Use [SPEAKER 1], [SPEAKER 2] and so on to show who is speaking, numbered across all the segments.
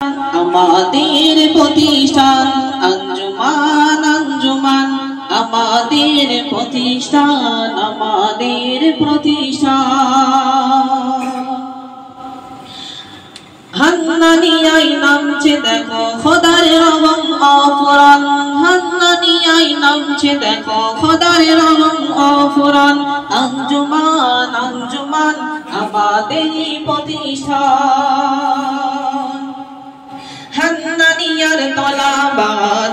[SPEAKER 1] আমাদের প্রতিষ্ঠান আঞ্জুমান আঞ্জুমান আমাদের প্রতিষ্ঠান আমাদের প্রতিষ্ঠান হান্নানিয়াই নামছে দেখো খোদার রহম অফুরান হান্নানিয়াই নামছে দেখো খোদার রহম অফুরান আঞ্জুমান আঞ্জুমান আমাদের প্রতিষ্ঠান হান্নানিয়ার তলাবা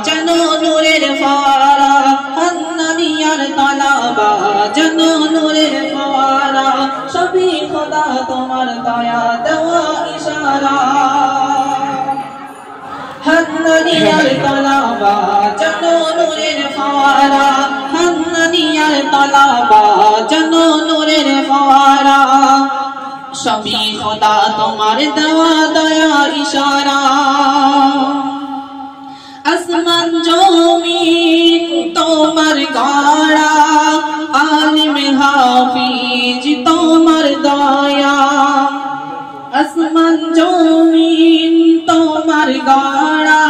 [SPEAKER 1] যেন নূরের ফোয়ারা হান্নানিয়ার তলাবা যেন নূরের ফোয়ারা সবই খোদা তোমার দয়া দেওয়া ইশারা হান্নানিয়ার তলাবা যেন নূরের ফোয়ারা হান্নানিয়ার তলাবা যেন নূরের ফোয়ারা সবই খোদা তোমার দেওয়া দয়া ইশারা আসমান জমিন তোমার গড়া আলিম হাফিজ তোমার দয়া আসমান জমিন তোমার গড়া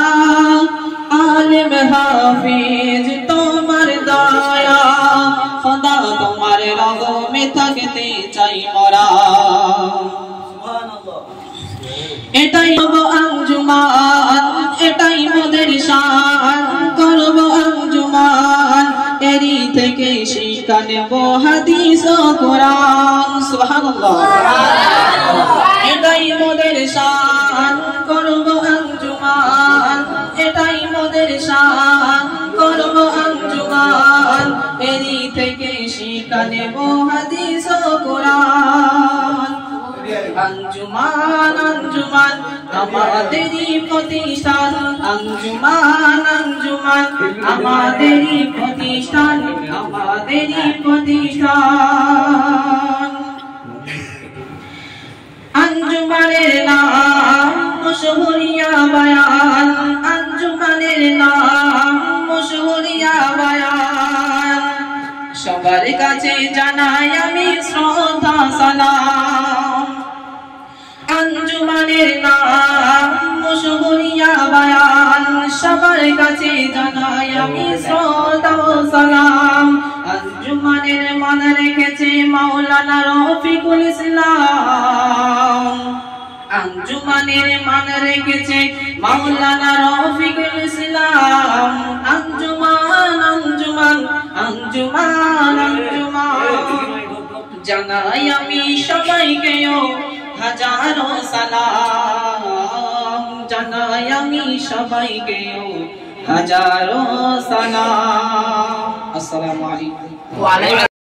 [SPEAKER 1] আলিম হাফিজ তোমার দয়া খোদা তোমার রহমে থাকতে চাই মোরা এটাই হবো আঞ্জুমান এটাই মোদের শান করবো আঞ্জুমান এরই থেকে শিক্ষা নেব হাদিস ও কোরআন সুবহানাল্লাহ এটাই মোদের শান করবো আঞ্জুমান এটাই মোদের শান করবো আঞ্জুমান এরই থেকে শিক্ষা নেব হাদিস ও কোরআন আঞ্জুমান আঞ্জুমান আমাদেরই প্রতিষ্ঠান আঞ্জুমান আঞ্জুমান আমাদেরই প্রতিষ্ঠান আমাদেরই প্রতিষ্ঠান আঞ্জুমানের নাম মশহুরিয়া বায়ান আঞ্জুমানের নাম মশহুরিয়া বায়ান সবার কাছে জানাই আমি শ্রদ্ধা সালাম আঞ্জুমানের নাম মশহুরিয়া বায়ান সবার কাছে জানাই আমি শ্রদ্ধা সালাম আঞ্জুমানের মান রেখেছে মাওলানা রফিকুল ইসলাম আঞ্জুমানের মান রেখেছে মাওলানা রফিকুল ইসলাম আঞ্জুমান আঞ্জুমান আঞ্জুমান আঞ্জুমান জানাই আমি সবাইকে হাজারো সালাম জানাই আমি সবাইকে হাজারো সালাম আসসালামু আলাইকুম।